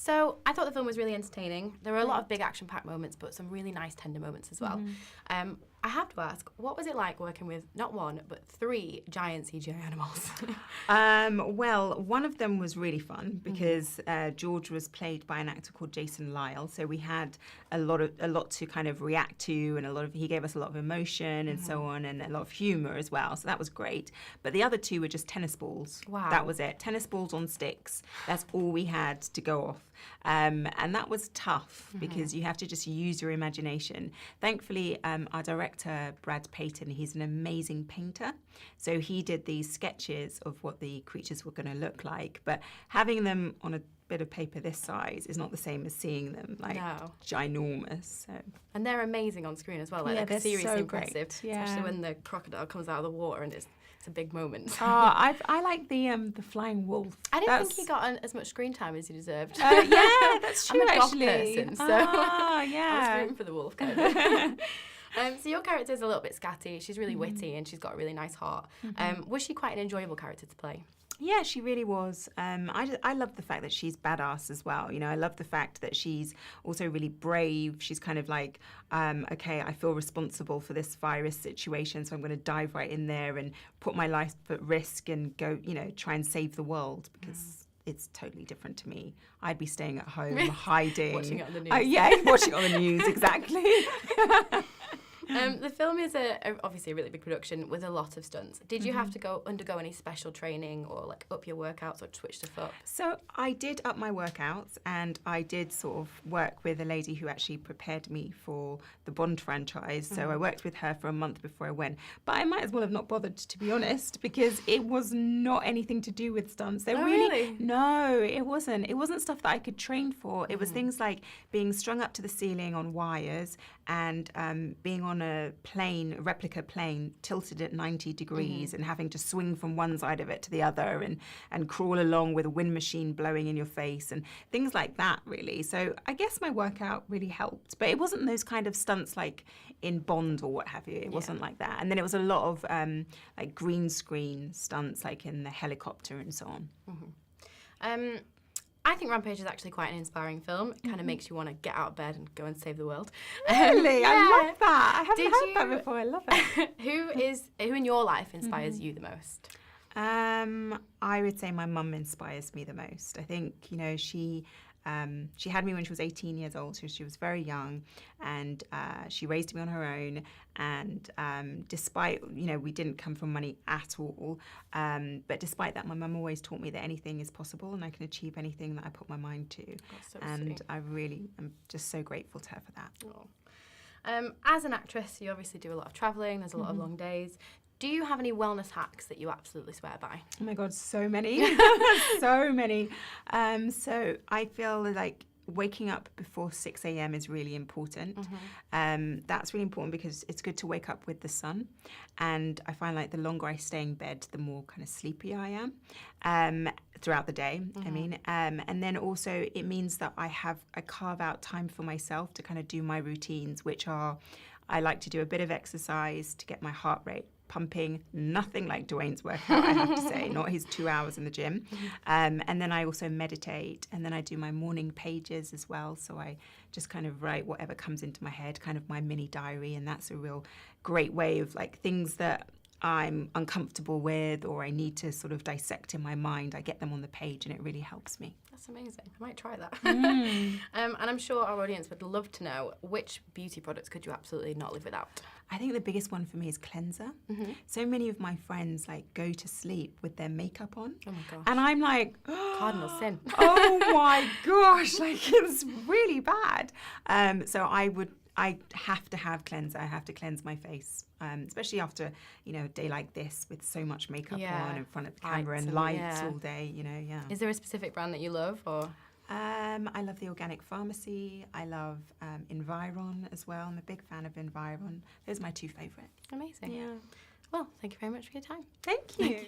So I thought the film was really entertaining. There were a lot of big action-packed moments, but some really nice, tender moments as well. I have to ask, what was it like working with not one, but 3 giant CGI animals? Well, one of them was really fun because George was played by an actor called Jason Lyle, so we had a lot to kind of react to, and he gave us a lot of emotion and so on, and a lot of humour as well. So that was great. But the other 2 were just tennis balls. Wow. That was it. Tennis balls on sticks. That's all we had to go off. And that was tough because you have to just use your imagination. Thankfully, our director, Brad Payton, he's an amazing painter. So he did these sketches of what the creatures were going to look like. But having them on a bit of paper this size is not the same as seeing them ginormous. So. And they're amazing on screen as well. Like, Yeah, they're seriously so impressive. great. Yeah. Especially when the crocodile comes out of the water and it's a big moment. I like the flying wolf. I didn't think he got as much screen time as he deserved. Yeah, that's true. I'm a dog actually. person, so I was rooting for the wolf kind of. So your character is a little bit scatty. She's really witty and she's got a really nice heart. Was she quite an enjoyable character to play? Yeah, she really was. I love the fact that she's badass as well. You know, I love the fact that she's also really brave. She's kind of like, okay, I feel responsible for this virus situation, so I'm going to dive right in there and put my life at risk and go, try and save the world because it's totally different to me. I'd be staying at home, hiding. Watching it on the news. Yeah, watching it on the news, exactly. The film is obviously a really big production with a lot of stunts. Did you have to undergo any special training or like up your workouts or switch stuff up? So I did up my workouts and I did sort of work with a lady who actually prepared me for the Bond franchise. So I worked with her for a month before I went. But I might as well have not bothered, to be honest, because it was not anything to do with stunts. Really? No, it wasn't. It wasn't stuff that I could train for. It was things like being strung up to the ceiling on wires and being on a replica plane tilted at 90 degrees and having to swing from one side of it to the other and crawl along with a wind machine blowing in your face and things like that, really. So I guess my workout really helped. But it wasn't those kind of stunts like in Bond or what have you. It wasn't like that. And then it was a lot of like green screen stunts like in the helicopter and so on. I think Rampage is actually quite an inspiring film. It kind of makes you want to get out of bed and go and save the world. Really? Yeah. I love that. I haven't heard that before. I love it. Who in your life inspires you the most? I would say my mum inspires me the most. I think, she had me when she was 18 years old, so she was very young, and she raised me on her own. And despite, we didn't come from money at all, but despite that, my mum always taught me that anything is possible and I can achieve anything that I put my mind to. That's so and sweet. I really am just so grateful to her for that. Oh. As an actress, you obviously do a lot of travelling. There's a lot of long days. Do you have any wellness hacks that you absolutely swear by? Oh my God, so many. So many. So I feel like waking up before 6 a.m. is really important. That's really important because it's good to wake up with the sun. And I find like the longer I stay in bed, the more kind of sleepy I am throughout the day, I mean. And then also it means that I carve out time for myself to kind of do my routines, which are, I like to do a bit of exercise to get my heart rate pumping, nothing like Dwayne's workout, I have to say, not his 2 hours in the gym. And then I also meditate, and then I do my morning pages as well. So I just kind of write whatever comes into my head, kind of my mini diary, and that's a real great way of like things that I'm uncomfortable with or I need to sort of dissect in my mind. I get them on the page and it really helps me. That's amazing. I might try that. And I'm sure our audience would love to know, which beauty products could you absolutely not live without? I think the biggest one for me is cleanser. So many of my friends like go to sleep with their makeup on. Oh my gosh. And I'm like, Cardinal sin. Oh my gosh, like it's really bad. So I have to have cleanser. I have to cleanse my face, especially after, a day like this with so much makeup on in front of the camera and lights all day, Is there a specific brand that you love or? I love the Organic Pharmacy. I love Environ as well. I'm a big fan of Environ. Those are my 2 favourites. Amazing. Yeah. Well, thank you very much for your time. Thank you.